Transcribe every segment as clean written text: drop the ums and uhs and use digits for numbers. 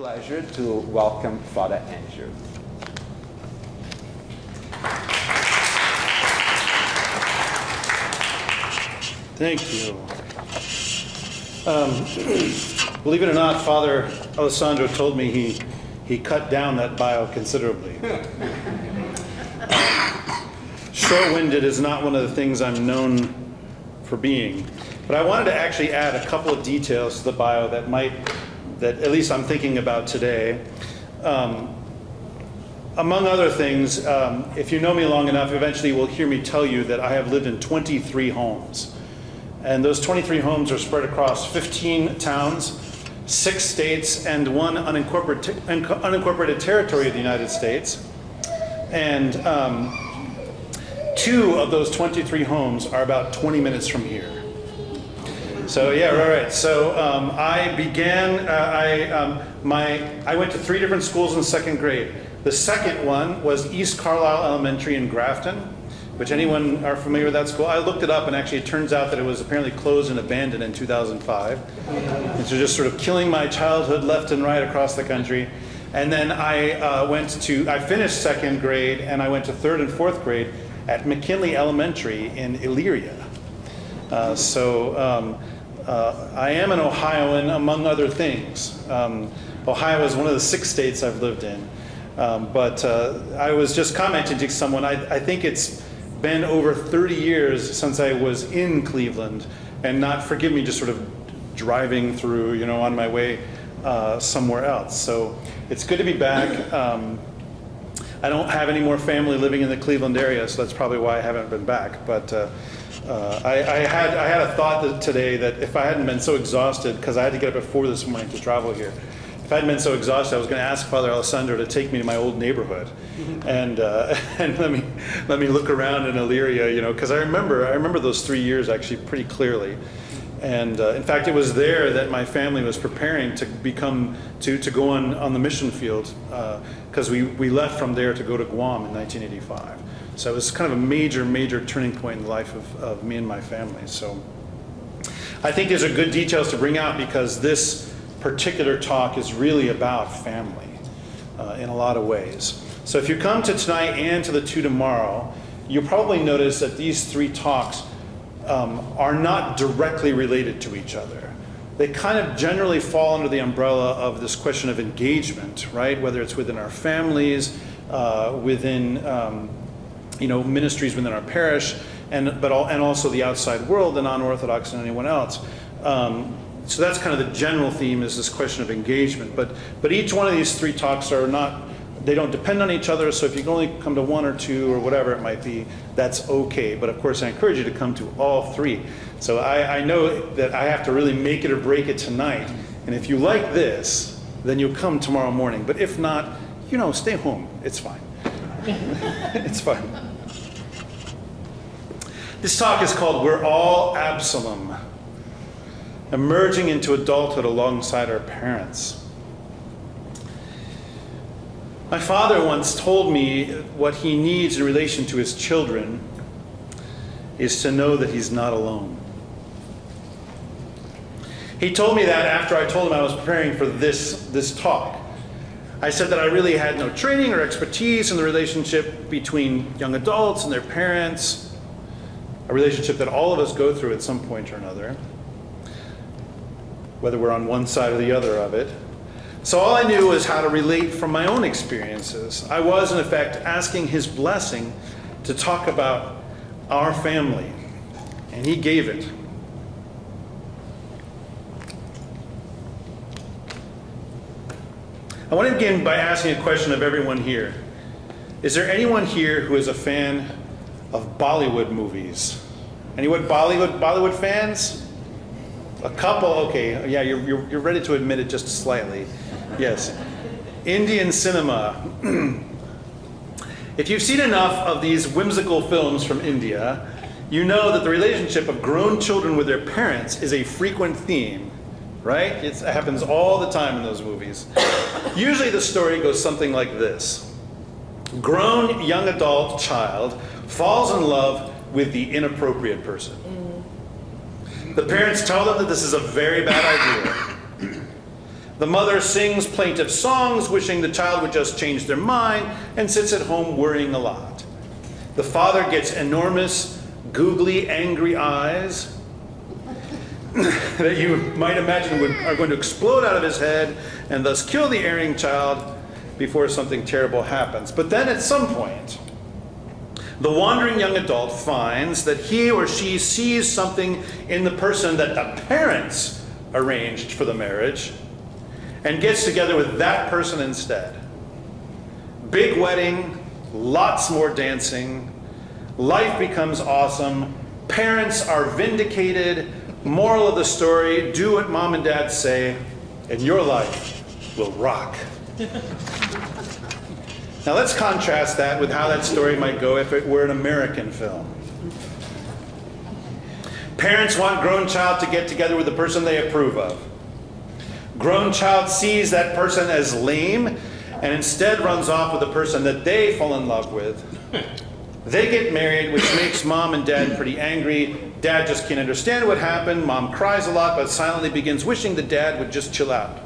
pleasure to welcome Father Andrew. Thank you. Believe it or not, Father Alessandro told me he cut down that bio considerably. Short-winded is not one of the things I'm known for being. But I wanted to actually add a couple of details to the bio that at least I'm thinking about today. Among other things, if you know me long enough, eventually you will hear me tell you that I have lived in 23 homes. And those 23 homes are spread across 15 towns, 6 states, and 1 unincorporated territory of the United States. And 2 of those 23 homes are about 20 minutes from here. So yeah, right. So I began. I went to 3 different schools in 2nd grade. The second one was East Carlisle Elementary in Grafton, which anyone are familiar with that school? I looked it up, and actually it turns out that it was apparently closed and abandoned in 2005. And so just sort of killing my childhood left and right across the country. And then I finished 2nd grade, and I went to 3rd and 4th grade at McKinley Elementary in Elyria. I am an Ohioan, among other things. Ohio is one of the 6 states I've lived in. But I was just commenting to someone, I think it's been over 30 years since I was in Cleveland, and not, forgive me, just sort of driving through, you know, on my way somewhere else. So it's good to be back. I don't have any more family living in the Cleveland area, so that's probably why I haven't been back. But I had a thought today that if I hadn't been so exhausted, because I had to get up at 4 this morning to travel here, if I hadn't been so exhausted, I was going to ask Father Alessandro to take me to my old neighborhood and let me look around in Elyria, you know, because I remember those 3 years actually pretty clearly. And in fact, it was there that my family was preparing to go on the mission field, because we left from there to go to Guam in 1985. So it was kind of a major turning point in the life of me and my family. So I think there's a good details to bring out, because this particular talk is really about family in a lot of ways. So if you come to tonight and to the 2 tomorrow, you'll probably notice that these 3 talks are not directly related to each other. They kind of generally fall under the umbrella of this question of engagement, right? Whether it's within our families, within ministries within our parish, and also the outside world, the non-Orthodox and anyone else. So that's kind of the general theme, is this question of engagement. But each one of these 3 talks they don't depend on each other. So if you can only come to 1 or 2 or whatever it might be, that's okay. But of course, I encourage you to come to all 3. So I know that I have to really make it or break it tonight. And if you like this, then you'll come tomorrow morning. But if not, stay home. It's fine. It's fine. This talk is called "We're All Absalom: Emerging into Adulthood Alongside Our Parents." My father once told me what he needs in relation to his children is to know that he's not alone. He told me that after I told him I was preparing for this talk. I said that I really had no training or expertise in the relationship between young adults and their parents, a relationship that all of us go through at some point or another, whether we're on one side or the other of it. So all I knew was how to relate from my own experiences. I was, in effect, asking his blessing to talk about our family, and he gave it. I want to begin by asking a question of everyone here. Is there anyone here who is a fan of Bollywood movies? Anyone Bollywood fans? A couple, okay. Yeah, you're ready to admit it just slightly. Yes. Indian cinema. If you've seen enough of these whimsical films from India, you know that the relationship of grown children with their parents is a frequent theme, right? It happens all the time in those movies. Usually the story goes something like this. Grown young adult child falls in love with the inappropriate person. The parents tell them that this is a very bad idea. The mother sings plaintive songs, wishing the child would just change their mind, and sits at home worrying a lot. The father gets enormous, googly, angry eyes that you might imagine are going to explode out of his head and thus kill the erring child before something terrible happens. But then at some point, the wandering young adult finds that he or she sees something in the person that the parents arranged for the marriage and gets together with that person instead. Big wedding, lots more dancing, life becomes awesome, parents are vindicated. Moral of the story, do what mom and dad say, and your life will rock. Now let's contrast that with how that story might go if it were an American film. Parents want grown child to get together with the person they approve of. Grown child sees that person as lame and instead runs off with the person that they fall in love with. They get married, which makes mom and dad pretty angry. Dad just can't understand what happened. Mom cries a lot, but silently begins wishing the dad would just chill out.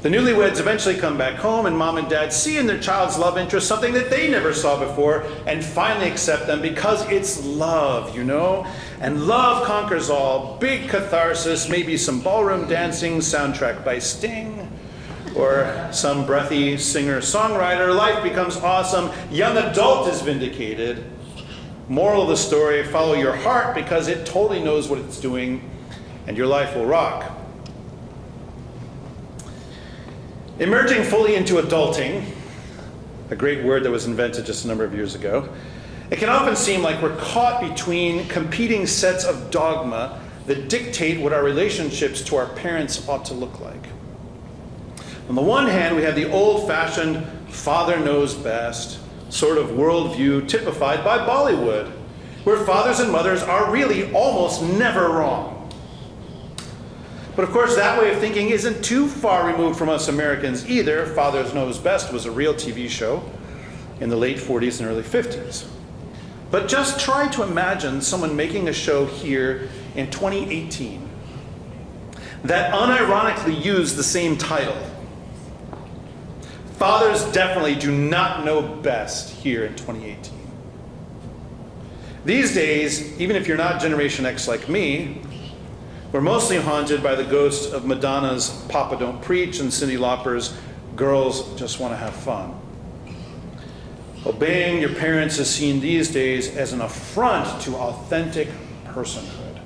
The newlyweds eventually come back home, and mom and dad see in their child's love interest something that they never saw before, and finally accept them because it's love, you know? And love conquers all. Big catharsis, maybe some ballroom dancing, soundtrack by Sting, or some breathy singer-songwriter. Life becomes awesome. Young adult is vindicated. Moral of the story, follow your heart because it totally knows what it's doing, and your life will rock. Emerging fully into adulting, a great word that was invented just a number of years ago, it can often seem like we're caught between competing sets of dogma that dictate what our relationships to our parents ought to look like. On the one hand, we have the old-fashioned father knows best sort of worldview typified by Bollywood, where fathers and mothers are really almost never wrong. But of course, that way of thinking isn't too far removed from us Americans either. Fathers Knows Best was a real TV show in the late 40s and early 50s. But just try to imagine someone making a show here in 2018 that unironically used the same title. Fathers definitely do not know best here in 2018. These days, even if you're not Generation X like me, we're mostly haunted by the ghost of Madonna's Papa Don't Preach and Cyndi Lauper's Girls Just Want to Have Fun. Obeying your parents is seen these days as an affront to authentic personhood.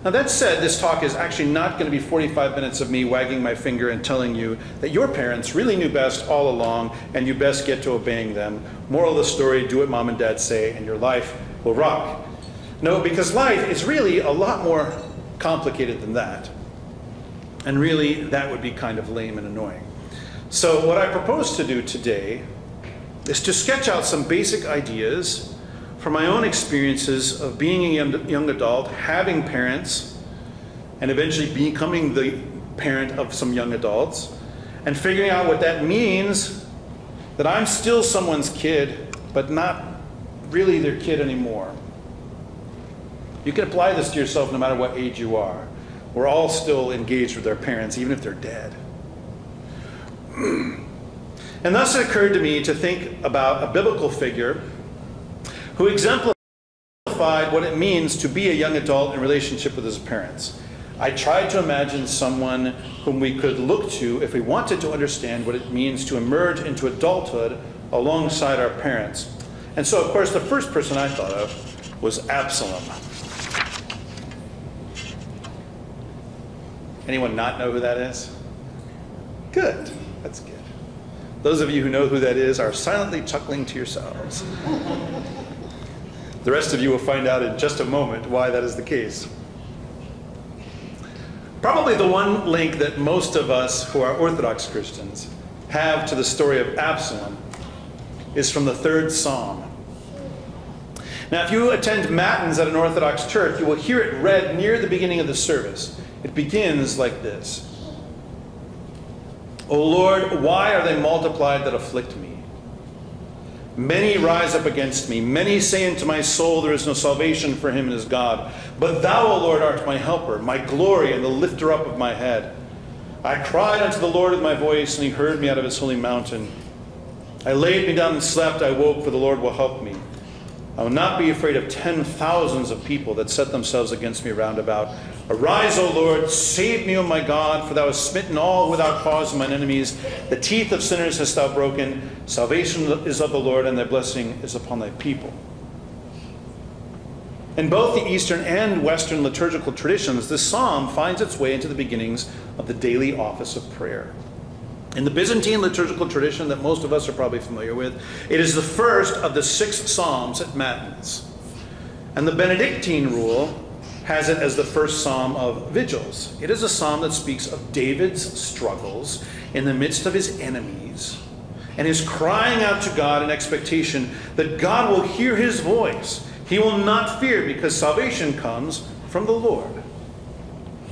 Now that said, this talk is actually not going to be 45 minutes of me wagging my finger and telling you that your parents really knew best all along and you best get to obeying them. Moral of the story, do what mom and dad say and your life will rock. No, because life is really a lot more complicated than that. And really, that would be kind of lame and annoying. So what I propose to do today is to sketch out some basic ideas from my own experiences of being a young adult, having parents, and eventually becoming the parent of some young adults, and figuring out what that means that I'm still someone's kid, but not really their kid anymore. You can apply this to yourself no matter what age you are. We're all still engaged with our parents, even if they're dead. And thus it occurred to me to think about a biblical figure who exemplified what it means to be a young adult in relationship with his parents. I tried to imagine someone whom we could look to if we wanted to understand what it means to emerge into adulthood alongside our parents. And so, of course, the first person I thought of was Absalom. Anyone not know who that is? Good. That's good. Those of you who know who that is are silently chuckling to yourselves. The rest of you will find out in just a moment why that is the case. Probably the one link that most of us who are Orthodox Christians have to the story of Absalom is from the 3rd Psalm. Now, if you attend Matins at an Orthodox church, you will hear it read near the beginning of the service. It begins like this. O Lord, why are they multiplied that afflict me? Many rise up against me. Many say unto my soul, there is no salvation for him and his God. But thou, O Lord, art my helper, my glory, and the lifter up of my head. I cried unto the Lord with my voice, and he heard me out of his holy mountain. I laid me down and slept. I woke, for the Lord will help me. I will not be afraid of 10,000s of people that set themselves against me round about. Arise, O Lord, save me, O my God, for thou hast smitten all without cause of mine enemies. The teeth of sinners hast thou broken. Salvation is of the Lord, and thy blessing is upon thy people. In both the Eastern and Western liturgical traditions, this psalm finds its way into the beginnings of the daily office of prayer. In the Byzantine liturgical tradition that most of us are probably familiar with, it is the first of the 6 psalms at Matins. And the Benedictine rule has it as the first psalm of vigils. It is a psalm that speaks of David's struggles in the midst of his enemies and his crying out to God in expectation that God will hear his voice. He will not fear because salvation comes from the Lord.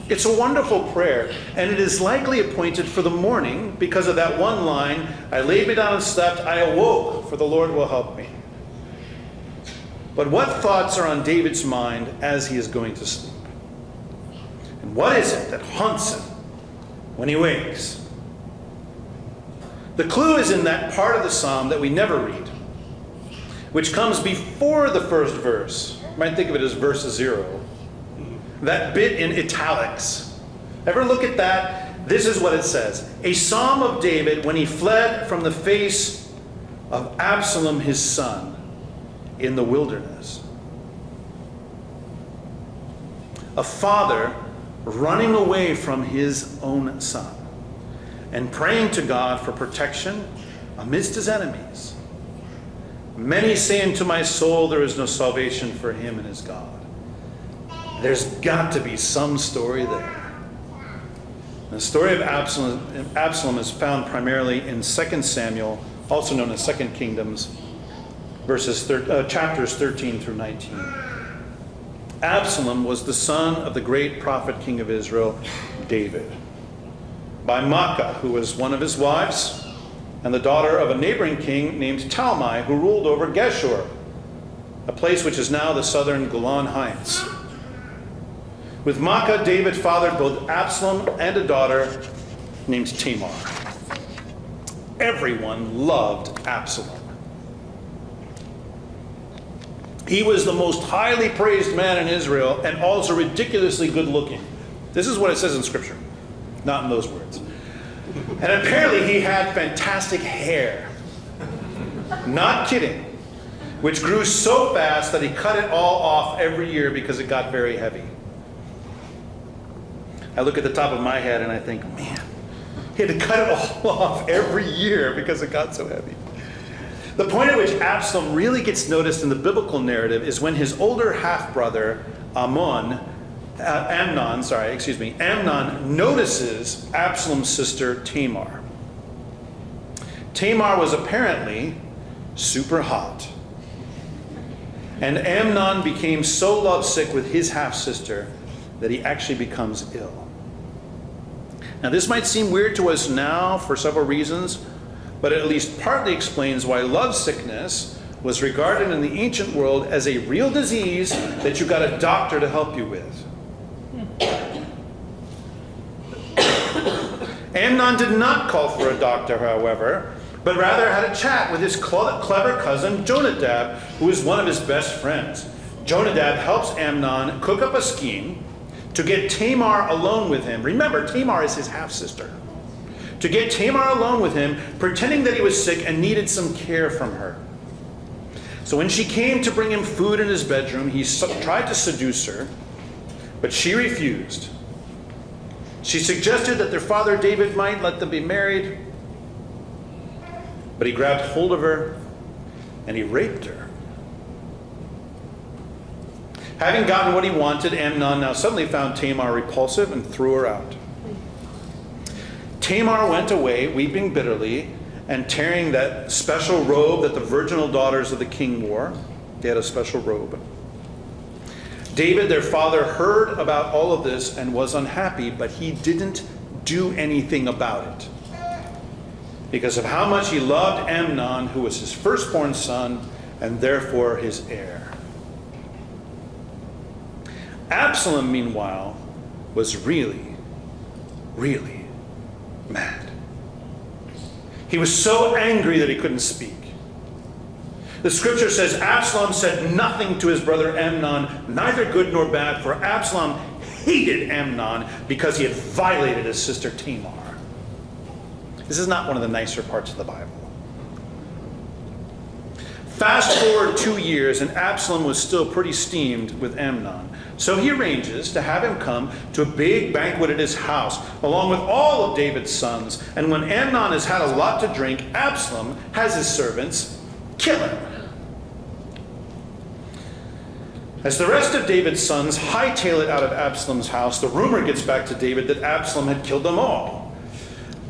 It's a wonderful prayer, and it is likely appointed for the morning because of that one line, I laid me down and slept, I awoke, for the Lord will help me. But what thoughts are on David's mind as he is going to sleep? And what is it that haunts him when he wakes? The clue is in that part of the psalm that we never read, which comes before the first verse. You might think of it as verse 0. That bit in italics. Ever look at that? This is what it says. A psalm of David when he fled from the face of Absalom his son in the wilderness. A father running away from his own son and praying to God for protection amidst his enemies. Many say unto my soul, there is no salvation for him and his God. There's got to be some story there. The story of Absalom is found primarily in 2 Samuel, also known as 2 Kingdoms, chapters 13 through 19. Absalom was the son of the great prophet king of Israel, David, by Maacah, who was one of his wives, and the daughter of a neighboring king named Talmai, who ruled over Geshur, a place which is now the southern Golan Heights. With Maacah, David fathered both Absalom and a daughter named Tamar. Everyone loved Absalom. He was the most highly praised man in Israel and also ridiculously good looking. This is what it says in Scripture, not in those words. And apparently he had fantastic hair. Not kidding. Which grew so fast that he cut it all off every year because it got very heavy. I look at the top of my head and I think, man, he had to cut it all off every year because it got so heavy. The point at which Absalom really gets noticed in the biblical narrative is when his older half-brother, Amnon notices Absalom's sister Tamar. Tamar was apparently super hot. And Amnon became so lovesick with his half-sister that he actually becomes ill. Now this might seem weird to us now for several reasons, but it at least partly explains why lovesickness was regarded in the ancient world as a real disease that you got a doctor to help you with. Amnon did not call for a doctor, however, but rather had a chat with his clever cousin Jonadab, who is one of his best friends. Jonadab helps Amnon cook up a scheme to get Tamar alone with him. Remember, Tamar is his half-sister. To get Tamar alone with him, pretending that he was sick and needed some care from her. So when she came to bring him food in his bedroom, he tried to seduce her, but she refused. She suggested that their father David might let them be married, but he grabbed hold of her and he raped her. Having gotten what he wanted, Amnon now suddenly found Tamar repulsive and threw her out. Tamar went away, weeping bitterly, and tearing that special robe that the virginal daughters of the king wore. They had a special robe. David, their father, heard about all of this and was unhappy, but he didn't do anything about it. because of how much he loved Amnon, who was his firstborn son, and therefore his heir. Absalom, meanwhile, was really, really mad. He was so angry that he couldn't speak. The scripture says Absalom said nothing to his brother Amnon, neither good nor bad, for Absalom hated Amnon because he had violated his sister Tamar. This is not one of the nicer parts of the Bible. Fast forward 2 years, and Absalom was still pretty steamed with Amnon. So he arranges to have him come to a big banquet at his house, along with all of David's sons. And when Amnon has had a lot to drink, Absalom has his servants kill him. As the rest of David's sons hightail it out of Absalom's house, the rumor gets back to David that Absalom had killed them all.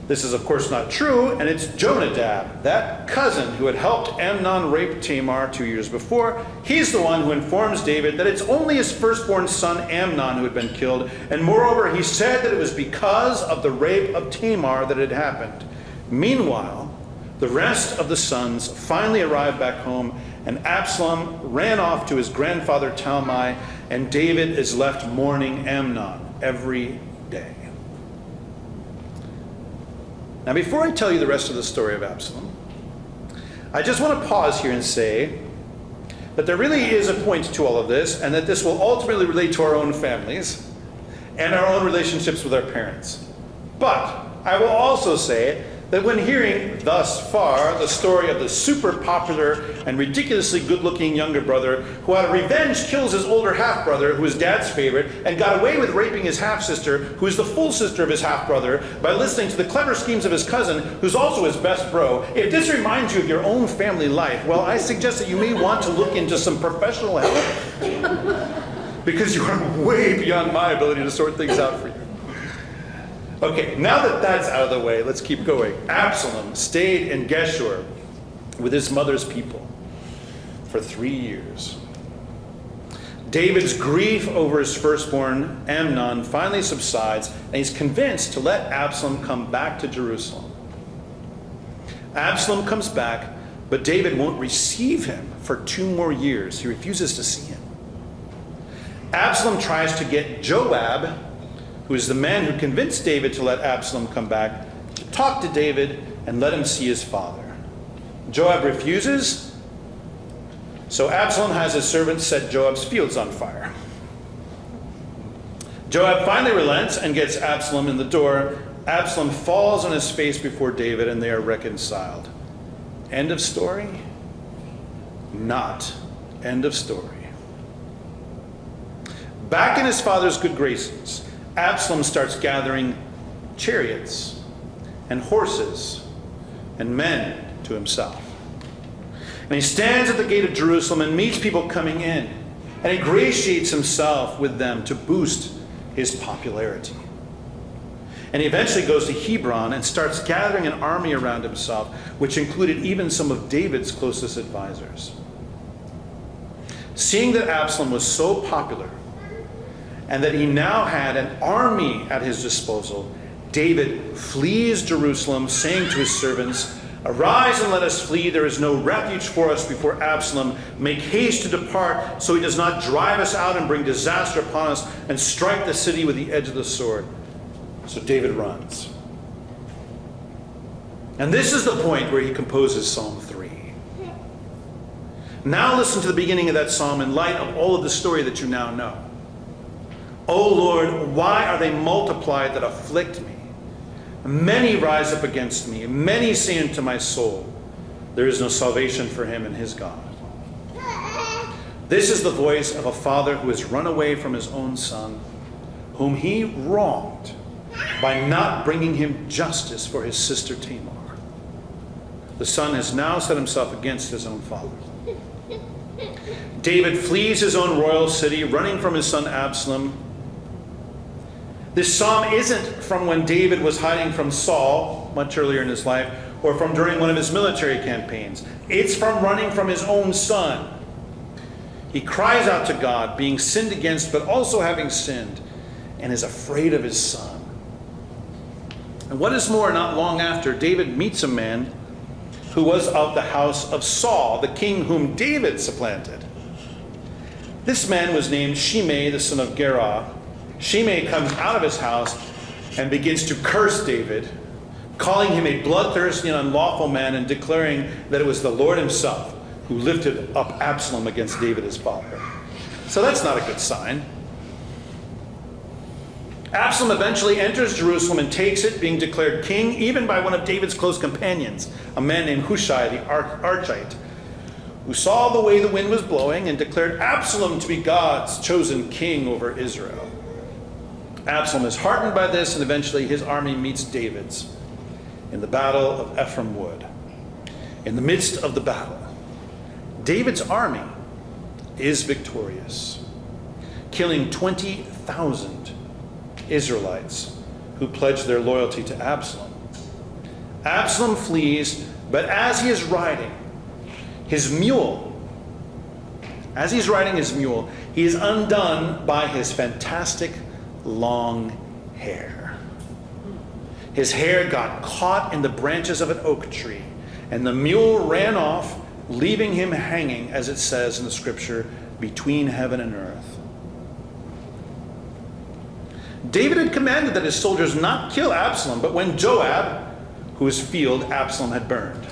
This is, of course, not true, and it's Jonadab, that cousin who had helped Amnon rape Tamar 2 years before. He's the one who informs David that it's only his firstborn son Amnon who had been killed, and moreover, he said that it was because of the rape of Tamar that it happened. Meanwhile, the rest of the sons finally arrived back home, and Absalom ran off to his grandfather Talmai, and David is left mourning Amnon every day. Now, before I tell you the rest of the story of Absalom, I just want to pause here and say that there really is a point to all of this, and that this will ultimately relate to our own families and our own relationships with our parents. But I will also say that when hearing thus far the story of the super popular and ridiculously good-looking younger brother who out of revenge kills his older half-brother, who is dad's favorite, and got away with raping his half-sister, who is the full sister of his half-brother, by listening to the clever schemes of his cousin, who's also his best bro, if this reminds you of your own family life, well, I suggest that you may want to look into some professional help, because you are way beyond my ability to sort things out for you. Okay, now that that's out of the way, let's keep going. Absalom stayed in Geshur with his mother's people for 3 years. David's grief over his firstborn, Amnon, finally subsides, and he's convinced to let Absalom come back to Jerusalem. Absalom comes back, but David won't receive him for 2 more years. He refuses to see him. Absalom tries to get Joab, who is the man who convinced David to let Absalom come back, to talk to David and let him see his father. Joab refuses, so Absalom has his servants set Joab's fields on fire. Joab finally relents and gets Absalom in the door. Absalom falls on his face before David, and they are reconciled. End of story? Not. End of story. Back in his father's good graces, Absalom starts gathering chariots and horses and men to himself. And he stands at the gate of Jerusalem and meets people coming in, and he ingratiates himself with them to boost his popularity. And he eventually goes to Hebron and starts gathering an army around himself, which included even some of David's closest advisors. Seeing that Absalom was so popular, and that he now had an army at his disposal, David flees Jerusalem, saying to his servants, "Arise and let us flee. There is no refuge for us before Absalom. Make haste to depart, so he does not drive us out and bring disaster upon us and strike the city with the edge of the sword." So David runs. And this is the point where he composes Psalm 3. Now listen to the beginning of that psalm in light of all of the story that you now know. O Lord, why are they multiplied that afflict me? Many rise up against me. Many say unto my soul, there is no salvation for him in his God. This is the voice of a father who has run away from his own son, whom he wronged by not bringing him justice for his sister Tamar. The son has now set himself against his own father. David flees his own royal city, running from his son Absalom. This psalm isn't from when David was hiding from Saul, much earlier in his life, or from during one of his military campaigns. It's from running from his own son. He cries out to God, being sinned against, but also having sinned, and is afraid of his son. And what is more, not long after, David meets a man who was of the house of Saul, the king whom David supplanted. This man was named Shimei, the son of Gera. Shimei comes out of his house and begins to curse David, calling him a bloodthirsty and unlawful man, and declaring that it was the Lord himself who lifted up Absalom against David his father. So that's not a good sign. Absalom eventually enters Jerusalem and takes it, being declared king even by one of David's close companions, a man named Hushai the Archite, who saw the way the wind was blowing and declared Absalom to be God's chosen king over Israel. Absalom is heartened by this, and eventually his army meets David's in the battle of Ephraim Wood. In the midst of the battle, David's army is victorious, killing 20,000 Israelites who pledged their loyalty to Absalom. Absalom flees, but as he is riding his mule, he is undone by his fantastic long hair. His hair got caught in the branches of an oak tree, and the mule ran off, leaving him hanging, as it says in the scripture, between heaven and earth. David had commanded that his soldiers not kill Absalom, but when Joab, whose field Absalom had burned,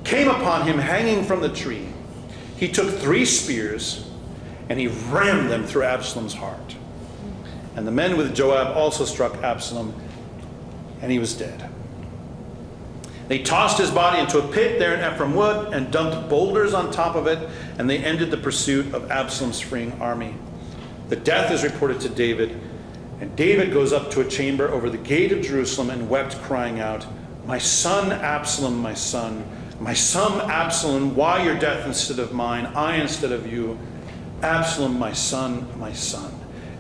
came upon him hanging from the tree, he took 3 spears and he rammed them through Absalom's heart. And the men with Joab also struck Absalom, and he was dead. They tossed his body into a pit there in Ephraim Wood and dumped boulders on top of it, and they ended the pursuit of Absalom's freeing army. The death is reported to David, and David goes up to a chamber over the gate of Jerusalem and wept, crying out, "My son Absalom, my son Absalom, why your death instead of mine, I instead of you? Absalom, my son, my son."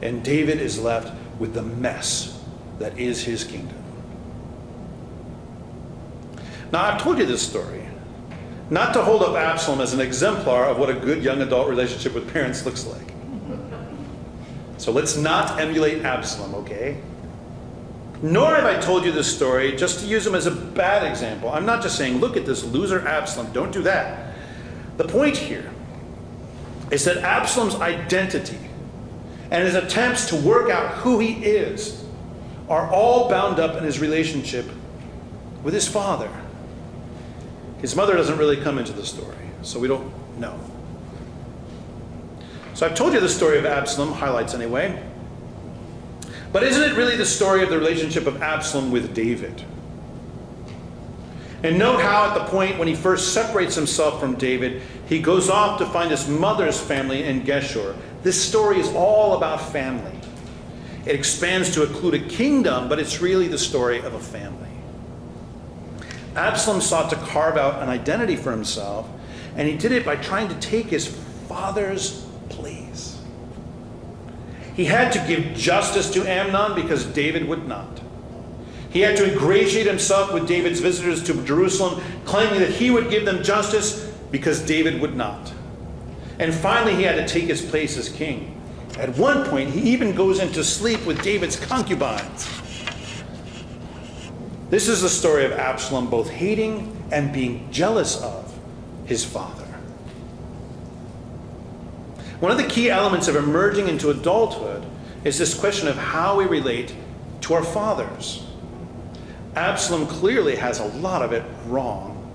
And David is left with the mess that is his kingdom. Now, I've told you this story, not to hold up Absalom as an exemplar of what a good young adult relationship with parents looks like. So let's not emulate Absalom, okay? Nor have I told you this story just to use him as a bad example. I'm not just saying, look at this loser Absalom. Don't do that. The point here is that Absalom's identity and his attempts to work out who he is are all bound up in his relationship with his father. His mother doesn't really come into the story, so we don't know. So I've told you the story of Absalom, highlights anyway. But isn't it really the story of the relationship of Absalom with David? And note how at the point when he first separates himself from David, he goes off to find his mother's family in Geshur. This story is all about family. It expands to include a kingdom, but it's really the story of a family. Absalom sought to carve out an identity for himself, and he did it by trying to take his father's place. He had to give justice to Amnon because David would not. He had to ingratiate himself with David's visitors to Jerusalem, claiming that he would give them justice because David would not. And finally, he had to take his place as king. At one point, he even goes into sleep with David's concubines. This is the story of Absalom both hating and being jealous of his father. One of the key elements of emerging into adulthood is this question of how we relate to our fathers. Absalom clearly has a lot of it wrong.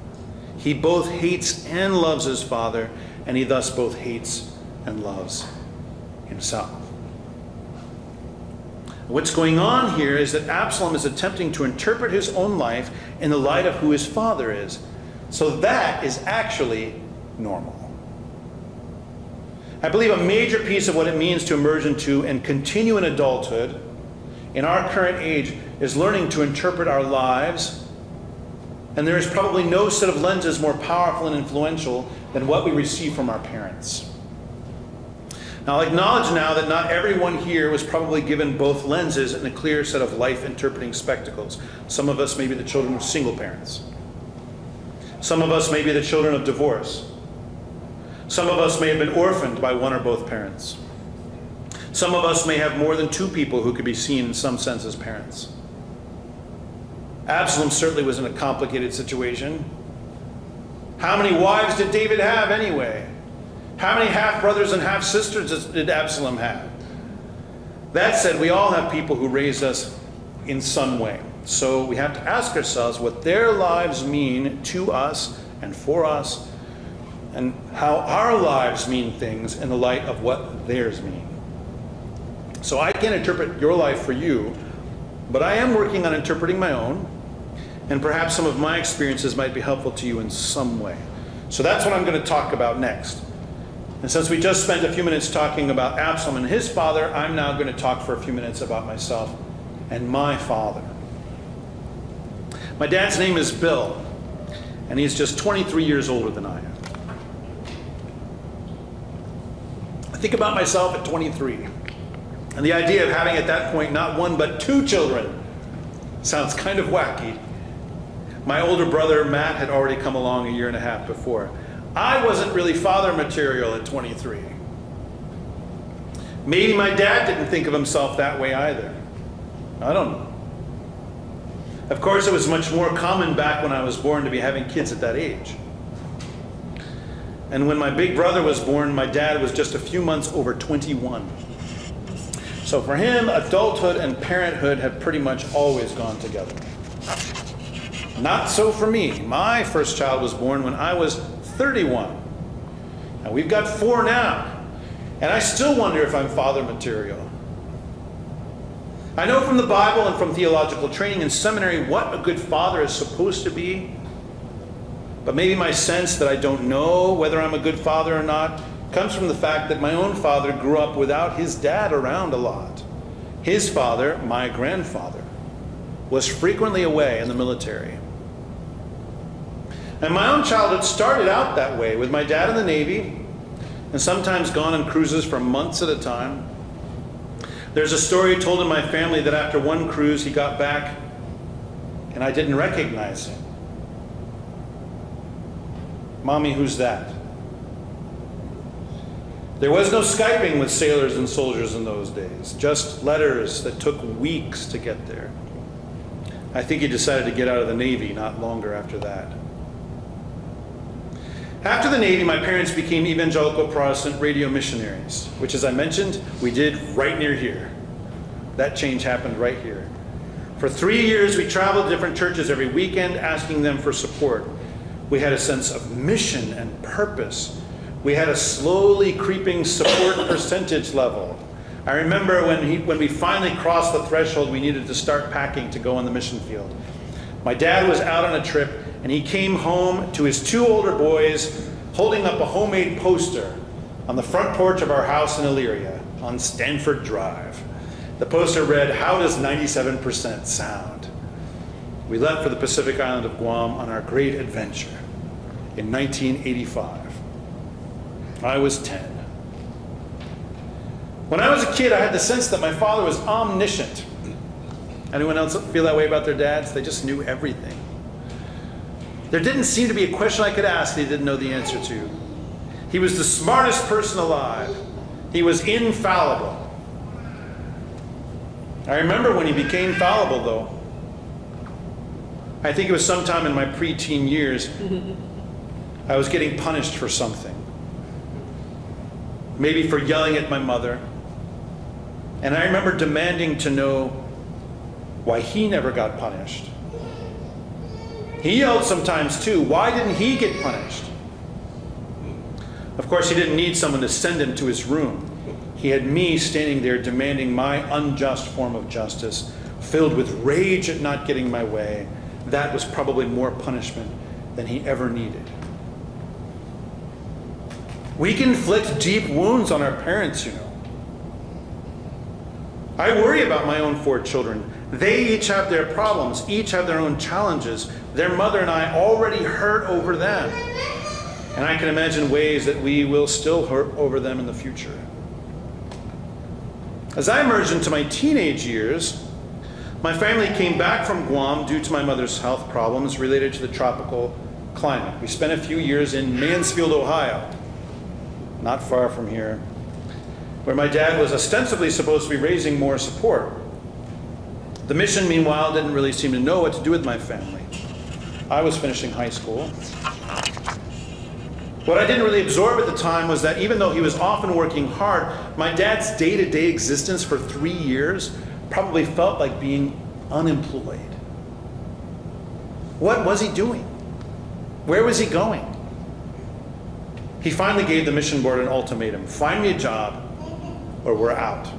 He both hates and loves his father, and he thus both hates and loves himself. What's going on here is that Absalom is attempting to interpret his own life in the light of who his father is. So that is actually normal. I believe a major piece of what it means to emerge into and continue in adulthood in our current age is learning to interpret our lives. And there is probably no set of lenses more powerful and influential than what we receive from our parents. Now, I'll acknowledge now that not everyone here was probably given both lenses and a clear set of life interpreting spectacles. Some of us may be the children of single parents. Some of us may be the children of divorce. Some of us may have been orphaned by one or both parents. Some of us may have more than 2 people who could be seen in some sense as parents. Absalom certainly was in a complicated situation. How many wives did David have anyway? How many half-brothers and half-sisters did Absalom have? That said, we all have people who raise us in some way. So we have to ask ourselves what their lives mean to us and for us, and how our lives mean things in the light of what theirs mean. So I can't interpret your life for you, but I am working on interpreting my own, and perhaps some of my experiences might be helpful to you in some way. So that's what I'm going to talk about next. And since we just spent a few minutes talking about Absalom and his father, I'm now going to talk for a few minutes about myself and my father. My dad's name is Bill, and he's just 23 years older than I am. I think about myself at 23, and the idea of having at that point not one but two children sounds kind of wacky. My older brother, Matt, had already come along a year and a half before. I wasn't really father material at 23. Maybe my dad didn't think of himself that way either. I don't know. Of course, it was much more common back when I was born to be having kids at that age. And when my big brother was born, my dad was just a few months over 21. So for him, adulthood and parenthood have pretty much always gone together. Not so for me. My first child was born when I was 31. Now we've got 4 now, and I still wonder if I'm father material. I know from the Bible and from theological training in seminary what a good father is supposed to be, but maybe my sense that I don't know whether I'm a good father or not comes from the fact that my own father grew up without his dad around a lot. His father, my grandfather, was frequently away in the military. And my own childhood started out that way, with my dad in the Navy, and sometimes gone on cruises for months at a time. There's a story told in my family that after one cruise he got back and I didn't recognize him. Mommy, who's that? There was no Skyping with sailors and soldiers in those days, just letters that took weeks to get there. I think he decided to get out of the Navy not longer after that. After the Navy, my parents became evangelical Protestant radio missionaries, which, as I mentioned, we did right near here. That change happened right here. For 3 years, we traveled to different churches every weekend, asking them for support. We had a sense of mission and purpose. We had a slowly creeping support percentage level. I remember when we finally crossed the threshold, we needed to start packing to go on the mission field. My dad was out on a trip, and he came home to his 2 older boys holding up a homemade poster on the front porch of our house in Elyria on Stanford Drive. The poster read, "How does 97% sound?" We left for the Pacific island of Guam on our great adventure in 1985. I was 10. When I was a kid, I had the sense that my father was omniscient. Anyone else feel that way about their dads? They just knew everything. There didn't seem to be a question I could ask that he didn't know the answer to. He was the smartest person alive. He was infallible. I remember when he became fallible, though. I think it was sometime in my preteen years. I was getting punished for something. Maybe for yelling at my mother. And I remember demanding to know why he never got punished. He yelled sometimes too. Why didn't he get punished? Of course, he didn't need someone to send him to his room. He had me standing there demanding my unjust form of justice, filled with rage at not getting my way. That was probably more punishment than he ever needed. We can inflict deep wounds on our parents, you know. I worry about my own 4 children. They each have their problems, each have their own challenges. Their mother and I already hurt over them. And I can imagine ways that we will still hurt over them in the future. As I emerged into my teenage years, my family came back from Guam due to my mother's health problems related to the tropical climate. We spent a few years in Mansfield, Ohio, not far from here, where my dad was ostensibly supposed to be raising more support. The mission, meanwhile, didn't really seem to know what to do with my family. I was finishing high school. What I didn't really absorb at the time was that even though he was often working hard, my dad's day-to-day existence for 3 years probably felt like being unemployed. What was he doing? Where was he going? He finally gave the mission board an ultimatum: find me a job or we're out.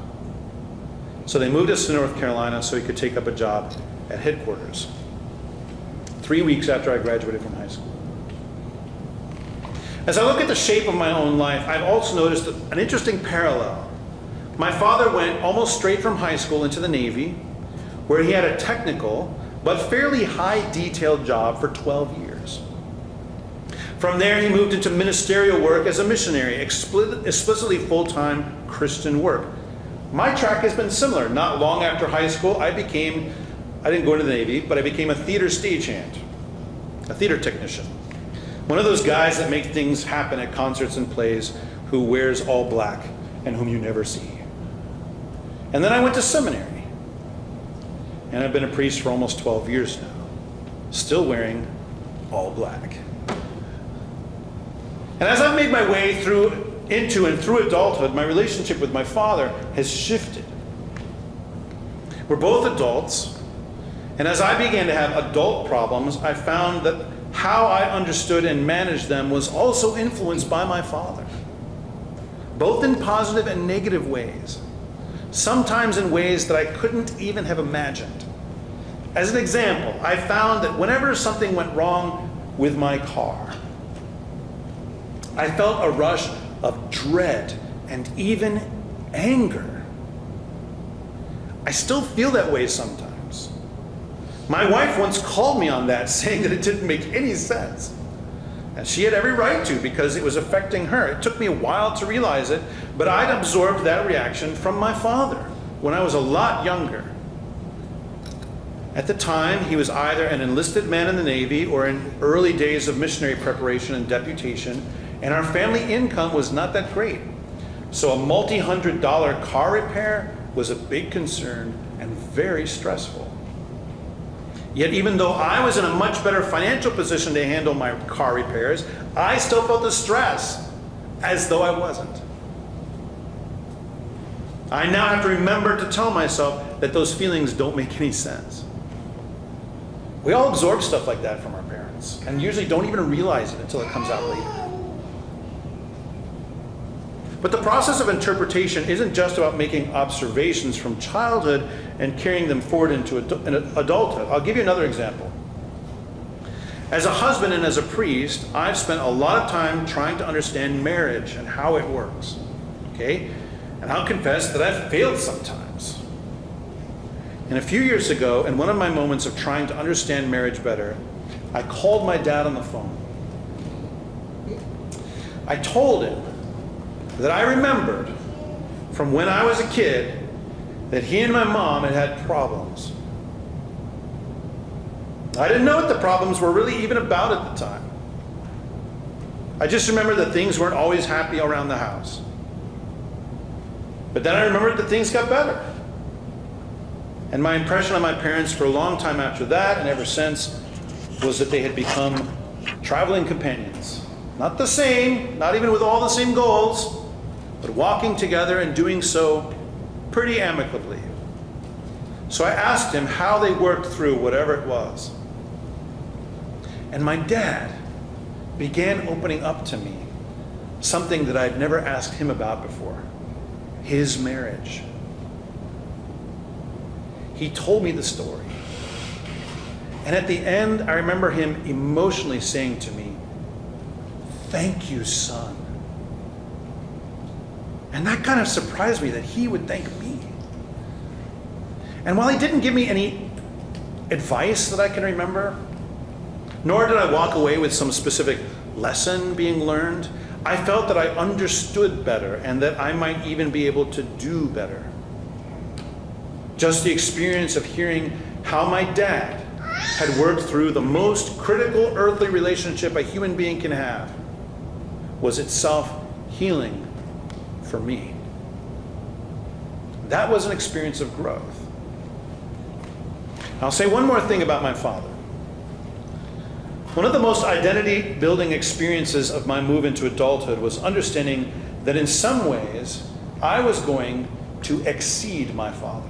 So they moved us to North Carolina so he could take up a job at headquarters 3 weeks after I graduated from high school. As I look at the shape of my own life, I've also noticed an interesting parallel. My father went almost straight from high school into the Navy, where he had a technical but fairly high detailed job for 12 years. From there, he moved into ministerial work as a missionary, explicitly full-time Christian work. My track has been similar. Not long after high school, I didn't go into the Navy, but I became a theater stagehand, a theater technician. One of those guys that make things happen at concerts and plays, who wears all black and whom you never see. And then I went to seminary. And I've been a priest for almost 12 years now, still wearing all black. And as I've made my way into and through adulthood, my relationship with my father has shifted. We're both adults, and as I began to have adult problems, I found that how I understood and managed them was also influenced by my father, both in positive and negative ways, sometimes in ways that I couldn't even have imagined. As an example, I found that whenever something went wrong with my car, I felt a rush of dread and even anger. I still feel that way sometimes. My wife once called me on that, saying that it didn't make any sense. And she had every right to, because it was affecting her. It took me a while to realize it, but I'd absorbed that reaction from my father when I was a lot younger. At the time, he was either an enlisted man in the Navy or in early days of missionary preparation and deputation, and our family income was not that great. So a multi-$100 car repair was a big concern and very stressful. Yet even though I was in a much better financial position to handle my car repairs, I still felt the stress as though I wasn't. I now have to remember to tell myself that those feelings don't make any sense. We all absorb stuff like that from our parents and usually don't even realize it until it comes out later. But the process of interpretation isn't just about making observations from childhood and carrying them forward into adulthood. I'll give you another example. As a husband and as a priest, I've spent a lot of time trying to understand marriage and how it works. Okay? And I'll confess that I've failed sometimes. And a few years ago, in one of my moments of trying to understand marriage better, I called my dad on the phone. I told him that I remembered from when I was a kid that he and my mom had had problems. I didn't know what the problems were really even about at the time. I just remembered that things weren't always happy around the house. But then I remembered that things got better. And my impression on my parents for a long time after that and ever since was that they had become traveling companions. Not the same, not even with all the same goals, but walking together and doing so pretty amicably. So I asked him how they worked through whatever it was. And my dad began opening up to me something that I'd never asked him about before: his marriage. He told me the story. And at the end, I remember him emotionally saying to me, "Thank you, son." And that kind of surprised me that he would thank me. And while he didn't give me any advice that I can remember, nor did I walk away with some specific lesson being learned, I felt that I understood better and that I might even be able to do better. Just the experience of hearing how my dad had worked through the most critical earthly relationship a human being can have was itself healing for me. That was an experience of growth. I'll say one more thing about my father. One of the most identity-building experiences of my move into adulthood was understanding that in some ways, I was going to exceed my father.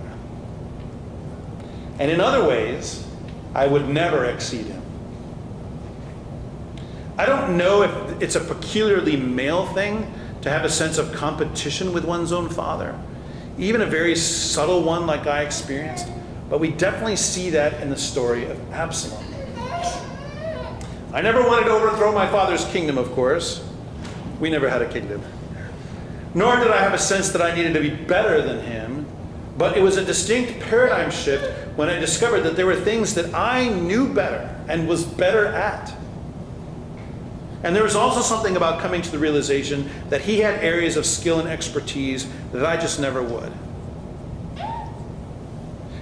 And in other ways, I would never exceed him. I don't know if it's a peculiarly male thing to have a sense of competition with one's own father, even a very subtle one like I experienced, but we definitely see that in the story of Absalom. I never wanted to overthrow my father's kingdom, of course. We never had a kingdom. Nor did I have a sense that I needed to be better than him, but it was a distinct paradigm shift when I discovered that there were things that I knew better and was better at. And there was also something about coming to the realization that he had areas of skill and expertise that I just never would.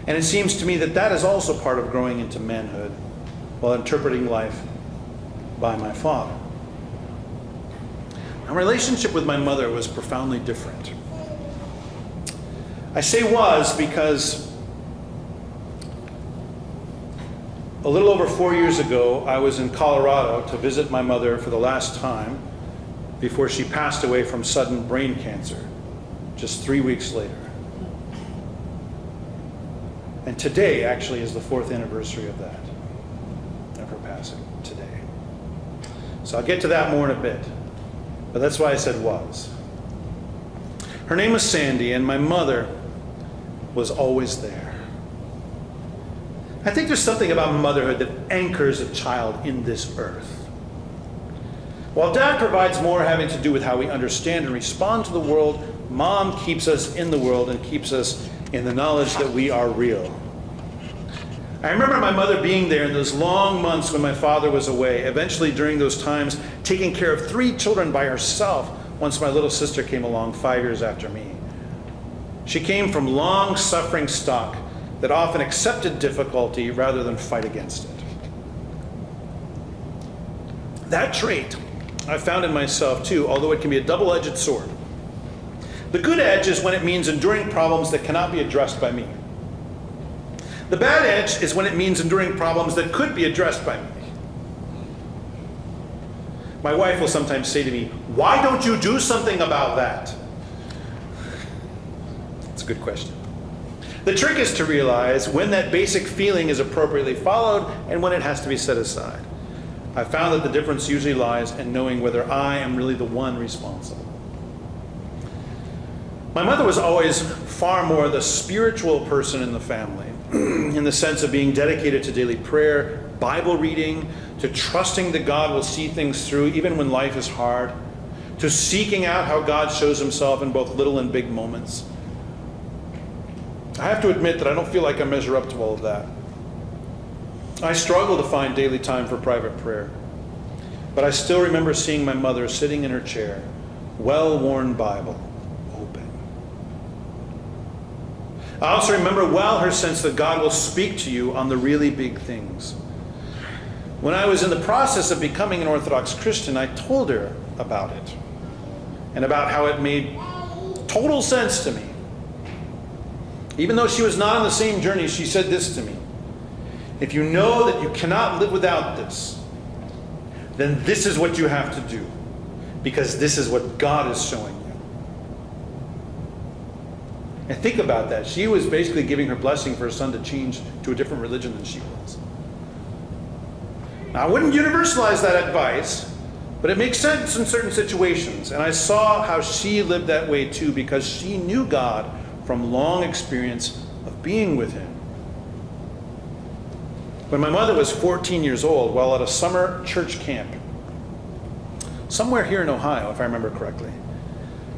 And it seems to me that that is also part of growing into manhood while interpreting life by my father. My relationship with my mother was profoundly different. I say was because a little over 4 years ago, I was in Colorado to visit my mother for the last time before she passed away from sudden brain cancer just 3 weeks later. And today actually is the 4th anniversary of that, of her passing today. So I'll get to that more in a bit, but that's why I said was. Her name was Sandy, and my mother was always there. I think there's something about motherhood that anchors a child in this earth. While Dad provides more having to do with how we understand and respond to the world, Mom keeps us in the world and keeps us in the knowledge that we are real. I remember my mother being there in those long months when my father was away, eventually during those times taking care of 3 children by herself once my little sister came along 5 years after me. She came from long-suffering stock that often accepted difficulty rather than fight against it. That trait I found in myself too, although it can be a double-edged sword. The good edge is when it means enduring problems that cannot be addressed by me. The bad edge is when it means enduring problems that could be addressed by me. My wife will sometimes say to me, "Why don't you do something about that?" It's a good question. The trick is to realize when that basic feeling is appropriately followed and when it has to be set aside. I found that the difference usually lies in knowing whether I am really the one responsible. My mother was always far more the spiritual person in the family, in the sense of being dedicated to daily prayer, Bible reading, to trusting that God will see things through even when life is hard, to seeking out how God shows himself in both little and big moments. I have to admit that I don't feel like I measure up to all of that. I struggle to find daily time for private prayer, but I still remember seeing my mother sitting in her chair, well-worn Bible, open. I also remember well her sense that God will speak to you on the really big things. When I was in the process of becoming an Orthodox Christian, I told her about it and about how it made total sense to me. Even though she was not on the same journey, she said this to me: "If you know that you cannot live without this, then this is what you have to do, because this is what God is showing you." And think about that. She was basically giving her blessing for her son to change to a different religion than she was. Now, I wouldn't universalize that advice, but it makes sense in certain situations. And I saw how she lived that way too, because she knew God from long experience of being with him. When my mother was 14 years old, while at a summer church camp, somewhere here in Ohio, if I remember correctly,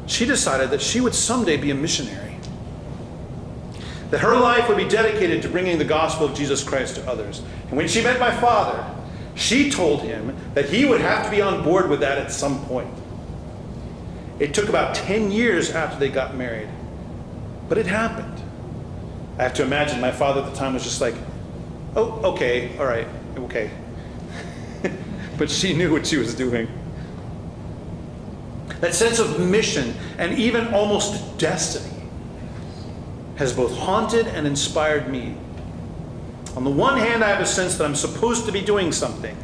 she decided that she would someday be a missionary, that her life would be dedicated to bringing the gospel of Jesus Christ to others. And when she met my father, she told him that he would have to be on board with that at some point. It took about 10 years after they got married, but it happened. I have to imagine my father at the time was just like, "Oh, okay, all right, okay." But she knew what she was doing. That sense of mission and even almost destiny has both haunted and inspired me. On the one hand, I have a sense that I'm supposed to be doing something,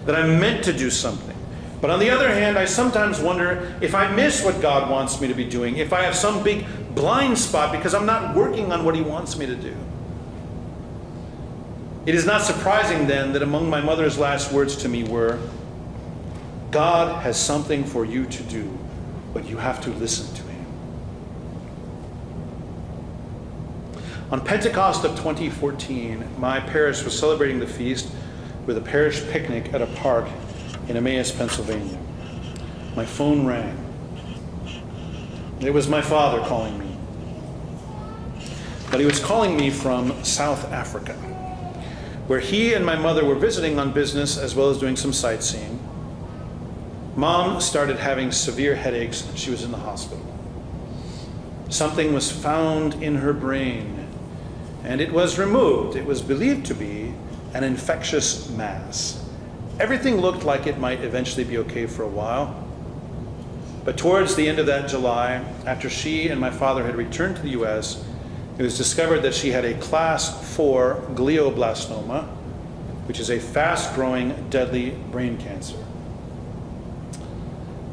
that I'm meant to do something. But on the other hand, I sometimes wonder if I miss what God wants me to be doing, if I have some big blind spot because I'm not working on what he wants me to do. It is not surprising then that among my mother's last words to me were, God has something for you to do, but you have to listen to him. On Pentecost of 2014, my parish was celebrating the feast with a parish picnic at a park in Emmaus, Pennsylvania. My phone rang. It was my father calling me. But he was calling me from South Africa, where he and my mother were visiting on business as well as doing some sightseeing. Mom started having severe headaches and she was in the hospital. Something was found in her brain and it was removed. It was believed to be an infectious mass. Everything looked like it might eventually be okay for a while. But towards the end of that July, after she and my father had returned to the US, it was discovered that she had a class 4 glioblastoma, which is a fast-growing, deadly brain cancer.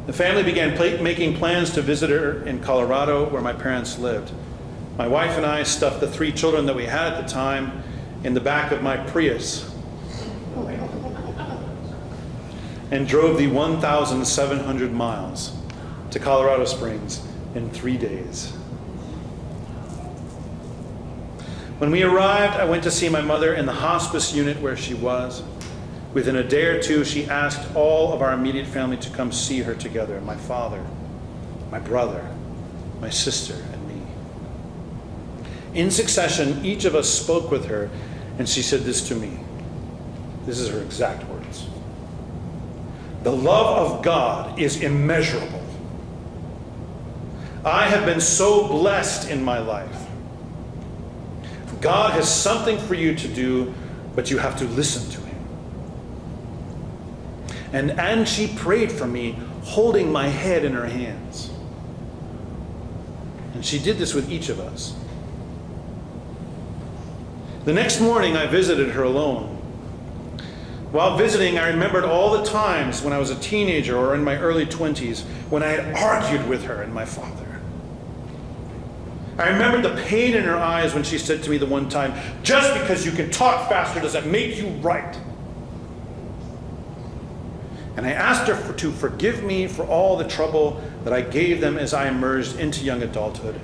The family began making plans to visit her in Colorado, where my parents lived. My wife and I stuffed the 3 children that we had at the time in the back of my Prius and drove the 1,700 miles to Colorado Springs in 3 days. When we arrived, I went to see my mother in the hospice unit where she was. Within a day or two, she asked all of our immediate family to come see her together, my father, my brother, my sister, and me. In succession, each of us spoke with her, and she said this to me. This is her exact words. The love of God is immeasurable. I have been so blessed in my life. God has something for you to do, but you have to listen to him. And she prayed for me, holding my head in her hands. And she did this with each of us. The next morning, I visited her alone. While visiting, I remembered all the times when I was a teenager or in my early 20s when I had argued with her and my father. I remembered the pain in her eyes when she said to me the one time, "Just because you can talk faster doesn't make you right." And I asked her to forgive me for all the trouble that I gave them as I emerged into young adulthood,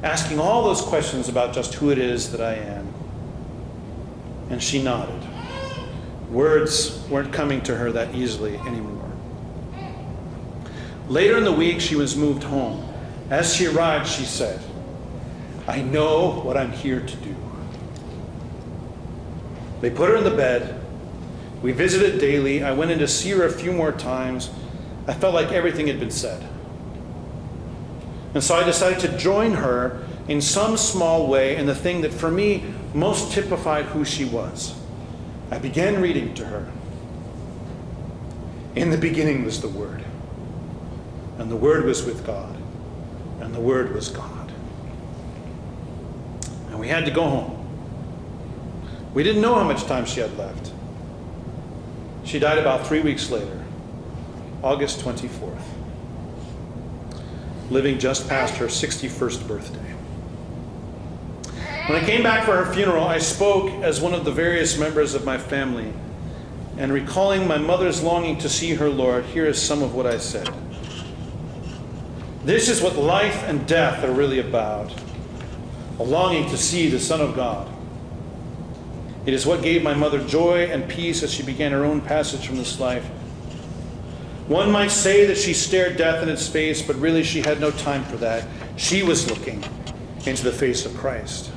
asking all those questions about just who it is that I am. And she nodded. Words weren't coming to her that easily anymore. Later in the week, she was moved home. As she arrived, she said, "I know what I'm here to do." They put her in the bed. We visited daily. I went in to see her a few more times. I felt like everything had been said. And so I decided to join her in some small way in the thing that for me most typified who she was. I began reading to her. In the beginning was the Word, and the Word was with God, and the Word was God. And we had to go home. We didn't know how much time she had left. She died about 3 weeks later, August 24th, living just past her 61st birthday. When I came back for her funeral, I spoke as one of the various members of my family, and recalling my mother's longing to see her Lord, here is some of what I said. This is what life and death are really about, a longing to see the Son of God. It is what gave my mother joy and peace as she began her own passage from this life. One might say that she stared death in its face, but really she had no time for that. She was looking into the face of Christ.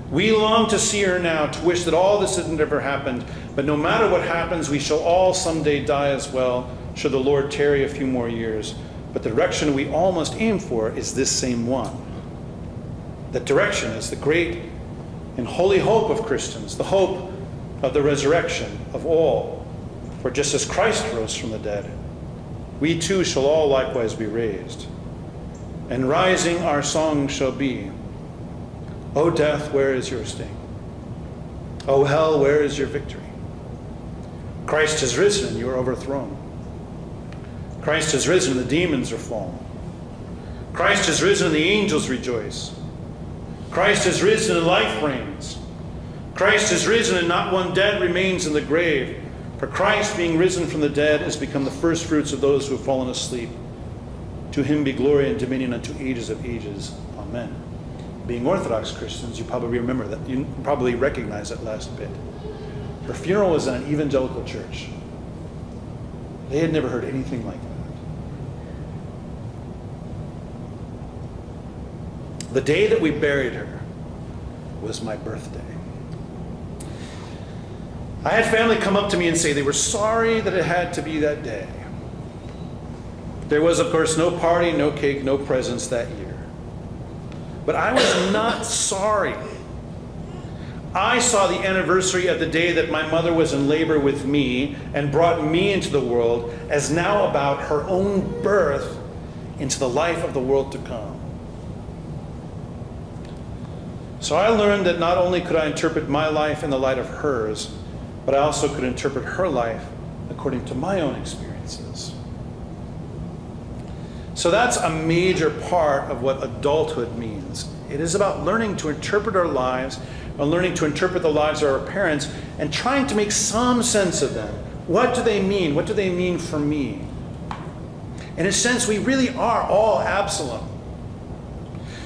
We long to see her now, to wish that all this hadn't ever happened, but no matter what happens, we shall all someday die as well, should the Lord tarry a few more years. But the direction we all must aim for is this same one. That direction is the great and holy hope of Christians, the hope of the resurrection of all. For just as Christ rose from the dead, we too shall all likewise be raised. And rising our song shall be, O death, where is your sting? O hell, where is your victory? Christ has risen and you are overthrown. Christ has risen and the demons are fallen. Christ has risen and the angels rejoice. Christ has risen and life reigns. Christ has risen and not one dead remains in the grave. For Christ, being risen from the dead, has become the first fruits of those who have fallen asleep. To him be glory and dominion unto ages of ages. Amen. Being Orthodox Christians, you probably remember that. You probably recognize that last bit. Her funeral was in an evangelical church. They had never heard anything like that. The day that we buried her was my birthday. I had family come up to me and say they were sorry that it had to be that day. There was, of course, no party, no cake, no presents that year. But I was not sorry. I saw the anniversary of the day that my mother was in labor with me and brought me into the world as now about her own birth into the life of the world to come. So I learned that not only could I interpret my life in the light of hers, but I also could interpret her life according to my own experiences. So that's a major part of what adulthood means. It is about learning to interpret our lives, and learning to interpret the lives of our parents, and trying to make some sense of them. What do they mean? What do they mean for me? In a sense, we really are all Absalom.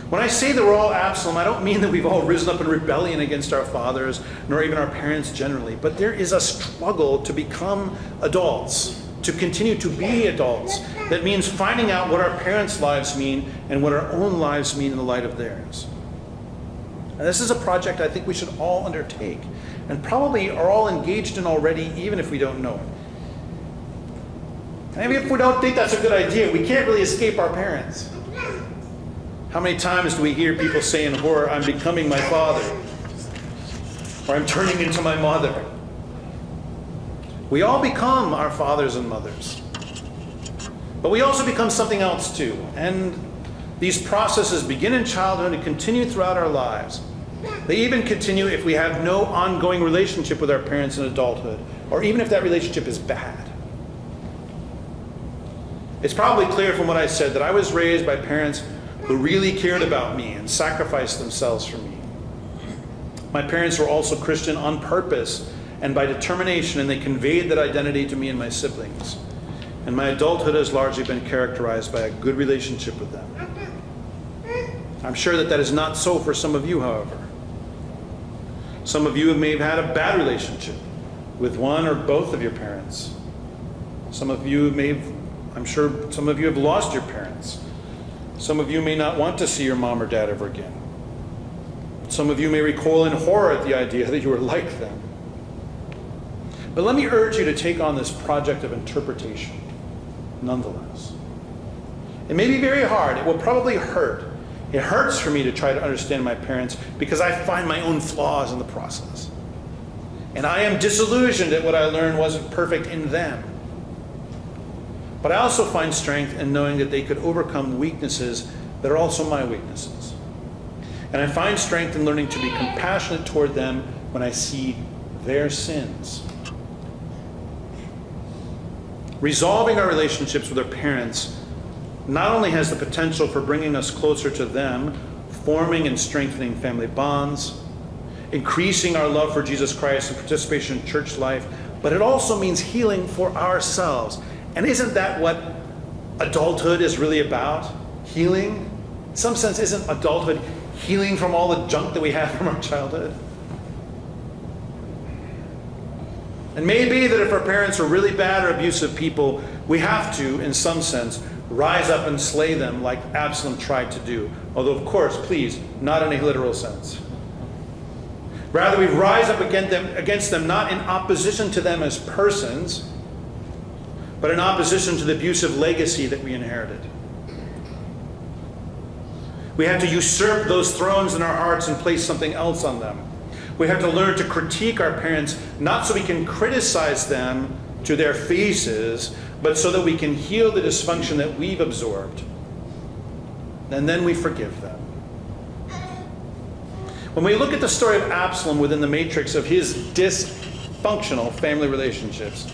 When I say that we're all Absalom, I don't mean that we've all risen up in rebellion against our fathers, nor even our parents generally. But there is a struggle to become adults, to continue to be adults. That means finding out what our parents' lives mean and what our own lives mean in the light of theirs. And this is a project I think we should all undertake, and probably are all engaged in already, even if we don't know it. And if we don't think that's a good idea, we can't really escape our parents. How many times do we hear people say in horror, I'm becoming my father, or I'm turning into my mother? We all become our fathers and mothers. But we also become something else too. And these processes begin in childhood and continue throughout our lives. They even continue if we have no ongoing relationship with our parents in adulthood, or even if that relationship is bad. It's probably clear from what I said that I was raised by parents who really cared about me and sacrificed themselves for me. My parents were also Christian on purpose and by determination, and they conveyed that identity to me and my siblings. And my adulthood has largely been characterized by a good relationship with them. I'm sure that that is not so for some of you, however. Some of you may have had a bad relationship with one or both of your parents. Some of you I'm sure some of you have lost your parents. Some of you may not want to see your mom or dad ever again. Some of you may recoil in horror at the idea that you were like them. But let me urge you to take on this project of interpretation, nonetheless. It may be very hard. It will probably hurt. It hurts for me to try to understand my parents because I find my own flaws in the process. And I am disillusioned that what I learned wasn't perfect in them. But I also find strength in knowing that they could overcome weaknesses that are also my weaknesses. And I find strength in learning to be compassionate toward them when I see their sins. Resolving our relationships with our parents not only has the potential for bringing us closer to them, forming and strengthening family bonds, increasing our love for Jesus Christ and participation in church life, but it also means healing for ourselves. And isn't that what adulthood is really about? Healing? In some sense, isn't adulthood healing from all the junk that we have from our childhood? And maybe that if our parents are really bad or abusive people, we have to, in some sense, rise up and slay them like Absalom tried to do. Although, of course, please, not in a literal sense. Rather, we rise up against them not in opposition to them as persons, but in opposition to the abusive legacy that we inherited. We have to usurp those thrones in our hearts and place something else on them. We have to learn to critique our parents, not so we can criticize them to their faces, but so that we can heal the dysfunction that we've absorbed. And then we forgive them. When we look at the story of Absalom within the matrix of his dysfunctional family relationships,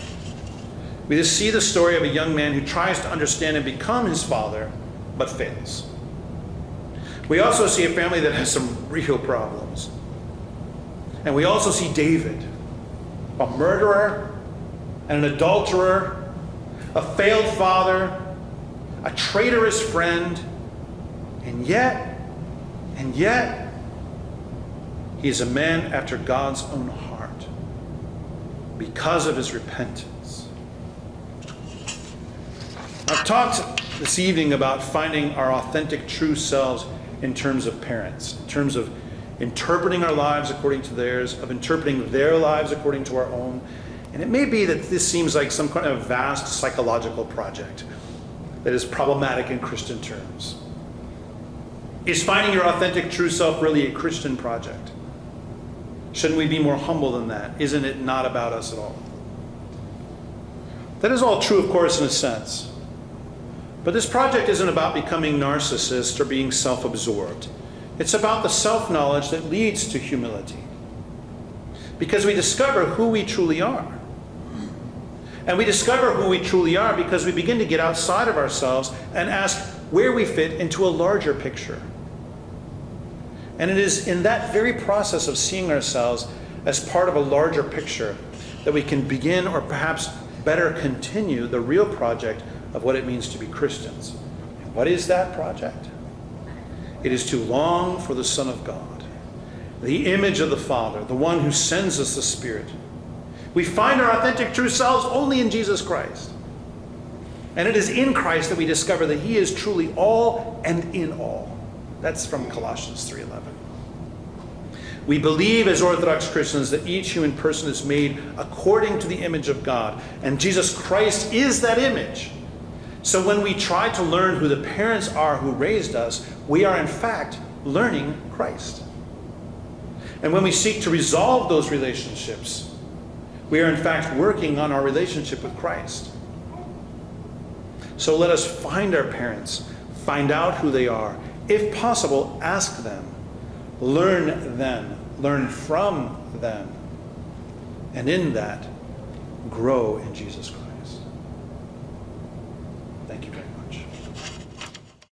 we just see the story of a young man who tries to understand and become his father, but fails. We also see a family that has some real problems. And we also see David, a murderer and an adulterer, a failed father, a traitorous friend, and yet, he is a man after God's own heart because of his repentance. I've talked this evening about finding our authentic, true selves in terms of parents, in terms of interpreting our lives according to theirs, of interpreting their lives according to our own. And it may be that this seems like some kind of vast psychological project that is problematic in Christian terms. Is finding your authentic, true self really a Christian project? Shouldn't we be more humble than that? Isn't it not about us at all? That is all true, of course, in a sense. But this project isn't about becoming narcissists or being self-absorbed. It's about the self-knowledge that leads to humility. Because we discover who we truly are. And we discover who we truly are because we begin to get outside of ourselves and ask where we fit into a larger picture. And it is in that very process of seeing ourselves as part of a larger picture that we can begin, or perhaps better continue, the real project of what it means to be Christians. And what is that project? It is to long for the Son of God, the image of the Father, the one who sends us the Spirit. We find our authentic true selves only in Jesus Christ. And it is in Christ that we discover that he is truly all and in all. That's from Colossians 3:11. We believe as Orthodox Christians that each human person is made according to the image of God. And Jesus Christ is that image. So when we try to learn who the parents are who raised us, we are in fact learning Christ. And when we seek to resolve those relationships, we are in fact working on our relationship with Christ. So let us find our parents, find out who they are. If possible, ask them, learn from them, and in that, grow in Jesus Christ.